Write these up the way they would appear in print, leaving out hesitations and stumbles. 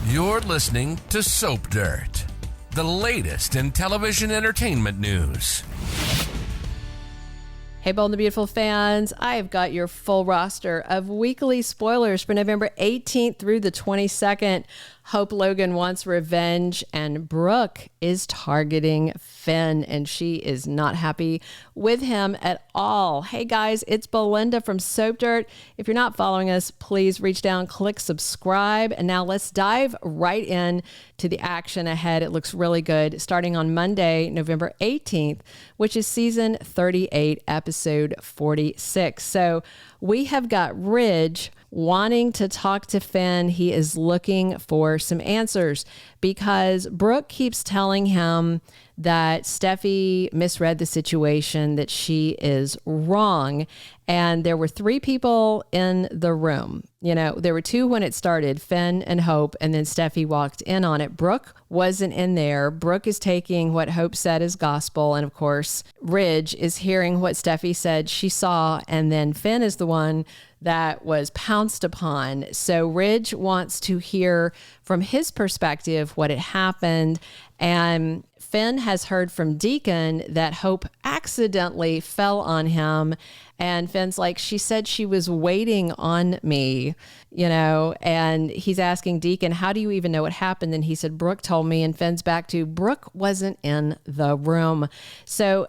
You're listening to Soap Dirt, the latest in television entertainment news. Hey, Bold and the Beautiful fans, I've got your full roster of weekly spoilers for November 18th through the 22nd. Hope Logan wants revenge, and Brooke is targeting Finn, and she is not happy with him at all. Hey guys, it's Belynda from Soap Dirt. If you're not following us, please reach down, click subscribe, and now let's dive right in to the action ahead. It looks really good, starting on Monday, November 18th, which is season 38, episode 46. So we have got Ridge wanting to talk to Finn. He is looking for some answers because Brooke keeps telling him that Steffi misread the situation, that she is wrong. And there were 3 people in the room. You know, there were 2 when it started, Finn and Hope, and then Steffi walked in on it. Brooke wasn't in there. Brooke is taking what Hope said as gospel. And of course, Ridge is hearing what Steffi said she saw. And then Finn is the one that was pounced upon. So Ridge wants to hear from his perspective what had happened. And Finn has heard from Deacon that Hope accidentally fell on him. And Finn's like, she said she was waiting on me, you know, and he's asking Deacon, how do you even know what happened? And he said, Brooke told me. And Finn's back to, Brooke wasn't in the room. So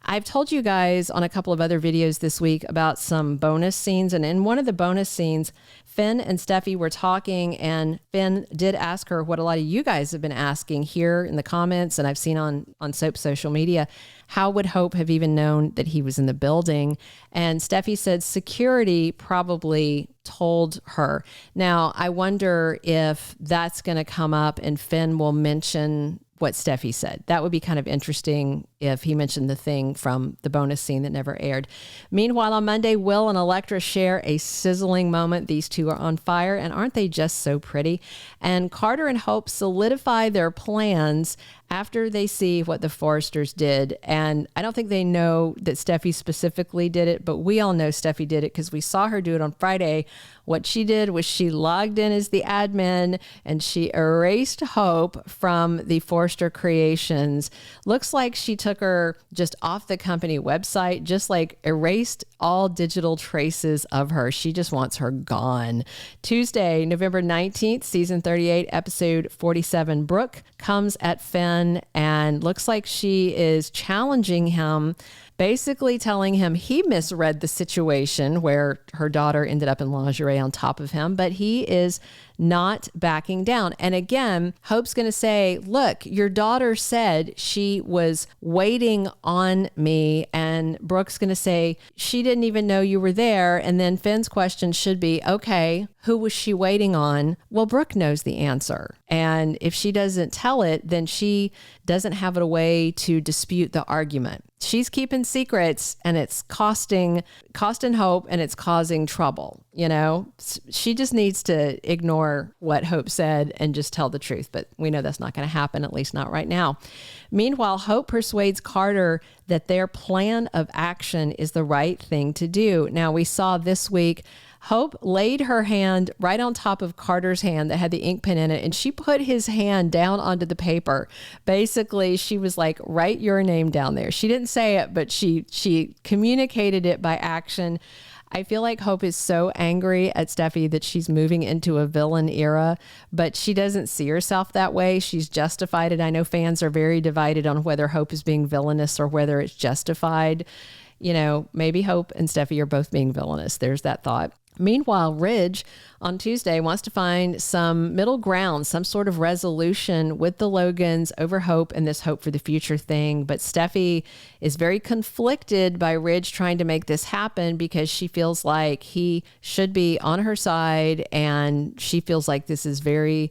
I've told you guys on a couple of other videos this week about some bonus scenes. And in one of the bonus scenes, Finn and Steffi were talking, and Finn did ask her what a lot of you guys have been asking here in the comments, and I've seen on Soap social media. How would Hope have even known that he was in the building? And Steffi said security probably told her. Now, I wonder if that's going to come up and Finn will mention what Steffi said. That would be kind of interesting if he mentioned the thing from the bonus scene that never aired. Meanwhile, on Monday, Will and Elektra share a sizzling moment. These 2 are on fire, and aren't they just so pretty? And Carter and Hope solidify their plans after they see what the Forresters did. And I don't think they know that Steffi specifically did it, but we all know Steffi did it because we saw her do it on Friday. What she did was she logged in as the admin and she erased Hope from the Forrester creations. Looks like she took her just off the company website, just like erased all digital traces of her. She just wants her gone. Tuesday, November 19th, season 38, episode 47, Brooke comes at Finn and looks like she is challenging him, basically telling him he misread the situation where her daughter ended up in lingerie on top of him, but he is not backing down. And again, Hope's going to say, look, your daughter said she was waiting on me. And Brooke's going to say, she didn't even know you were there. And then Finn's question should be, okay, who was she waiting on? Well, Brooke knows the answer. And if she doesn't tell it, then she doesn't have a way to dispute the argument. She's keeping secrets, and it's costing Hope, and it's causing trouble. You know, she just needs to ignore what Hope said and just tell the truth. But we know that's not going to happen, at least not right now. Meanwhile, Hope persuades Carter that their plan of action is the right thing to do. Now, we saw this week, Hope laid her hand right on top of Carter's hand that had the ink pen in it, and she put his hand down onto the paper. Basically, she was like, write your name down there. She didn't say it, but she communicated it by action. I feel like Hope is so angry at Steffi that she's moving into a villain era, but she doesn't see herself that way. She's justified it. I know fans are very divided on whether Hope is being villainous or whether it's justified. You know, maybe Hope and Steffi are both being villainous. There's that thought. Meanwhile, Ridge on Tuesday wants to find some middle ground, some sort of resolution with the Logans over Hope and this hope for the future thing. But Steffi is very conflicted by Ridge trying to make this happen because she feels like he should be on her side, and she feels like this is very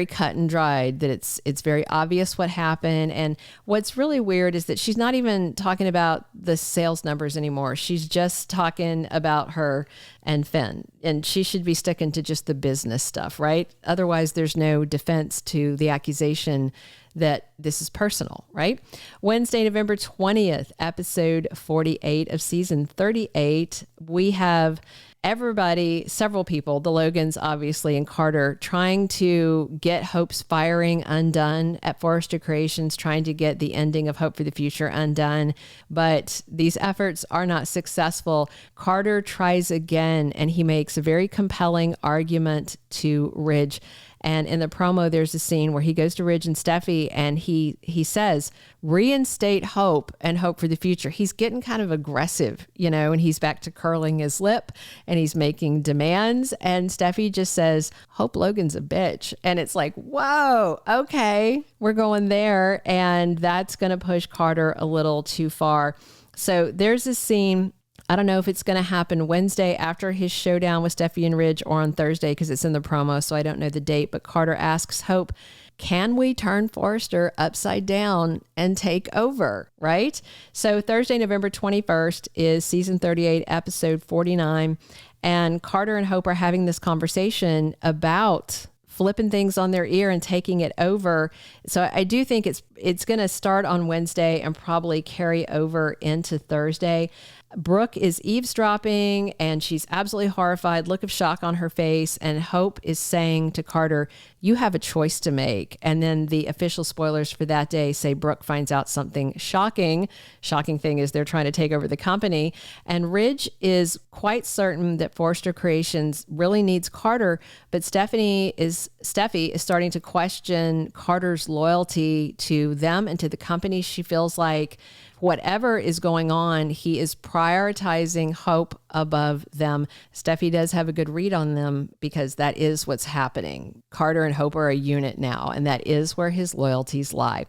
cut and dried, that it's very obvious what happened. And what's really weird is that she's not even talking about the sales numbers anymore. She's just talking about her and Finn, and she should be sticking to just the business stuff, right? Otherwise, there's no defense to the accusation that this is personal, right? Wednesday, November 20th, episode 48 of season 38, we have everybody, several people, the Logans obviously and Carter, trying to get Hope's firing undone at Forrester Creations, trying to get the ending of Hope for the Future undone. But these efforts are not successful. Carter tries again, and he makes a very compelling argument to Ridge. And in the promo, there's a scene where he goes to Ridge and Steffi and he says, reinstate Hope and Hope for the Future. He's getting kind of aggressive, and he's back to curling his lip and he's making demands. And Steffi just says, Hope Logan's a bitch. And it's like, whoa, okay, we're going there. And that's going to push Carter a little too far. So there's a scene. I don't know if it's going to happen Wednesday after his showdown with Steffi and Ridge or on Thursday because it's in the promo, so I don't know the date. But Carter asks Hope, can we turn Forrester upside down and take over, right? So Thursday, November 21st is season 38, episode 49. And Carter and Hope are having this conversation about flipping things on their ear and taking it over. So I do think it's going to start on Wednesday and probably carry over into Thursday. Brooke is eavesdropping and she's absolutely horrified, look of shock on her face. And Hope is saying to Carter, you have a choice to make. And then the official spoilers for that day say Brooke finds out something shocking. Shocking thing is they're trying to take over the company. And Ridge is quite certain that Forrester Creations really needs Carter, but Steffi is starting to question Carter's loyalty to them and to the company. She feels like whatever is going on, he is prioritizing Hope above them. Steffi does have a good read on them because that is what's happening. Carter and Hope are a unit now, and that is where his loyalties lie.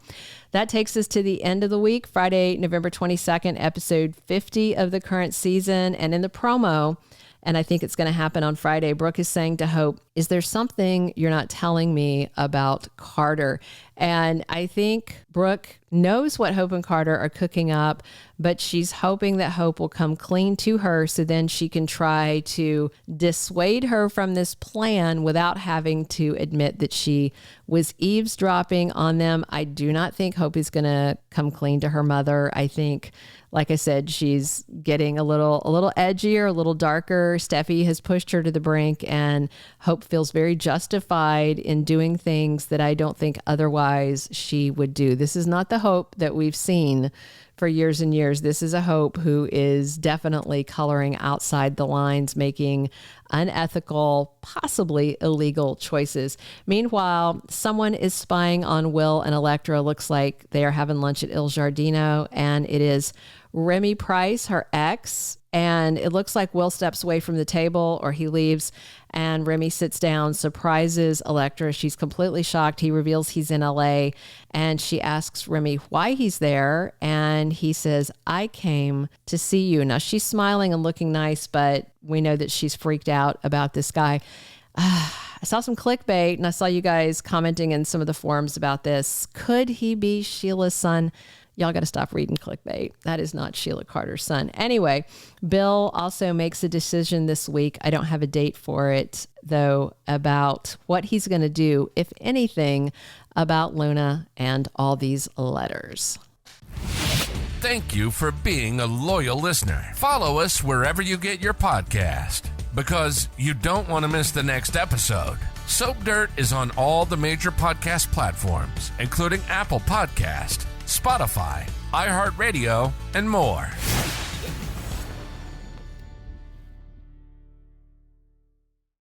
That takes us to the end of the week, Friday, November 22nd, episode 50 of the current season. And in the promo, and I think it's going to happen on Friday, Brooke is saying to Hope, is there something you're not telling me about Carter? And I think Brooke knows what Hope and Carter are cooking up, but she's hoping that Hope will come clean to her so then she can try to dissuade her from this plan without having to admit that she was eavesdropping on them. I do not think Hope is going to come clean to her mother. I think, like I said, she's getting a little edgier, a little darker. Steffi has pushed her to the brink, and Hope feels very justified in doing things that I don't think otherwise she would do. This is not the Hope that we've seen for years and years. This is a Hope who is definitely coloring outside the lines, making unethical, possibly illegal choices. Meanwhile, someone is spying on Will and Electra. Looks like they are having lunch at Il Giardino, and it is Remy Price, her ex. And it looks like Will steps away from the table or he leaves, and Remy sits down, surprises Electra. She's completely shocked. He reveals he's in LA, and she asks Remy why he's there. And he says, I came to see you. Now she's smiling and looking nice, but we know that she's freaked out about this guy. I saw some clickbait, and I saw you guys commenting in some of the forums about this. Could he be Sheila's son? Y'all got to stop reading clickbait. That is not Sheila Carter's son. Anyway, Bill also makes a decision this week. I don't have a date for it, though, about what he's going to do, if anything, about Luna and all these letters. Thank you for being a loyal listener. Follow us wherever you get your podcast, because you don't want to miss the next episode. Soap Dirt is on all the major podcast platforms, including Apple Podcast, Spotify, iHeartRadio, and more.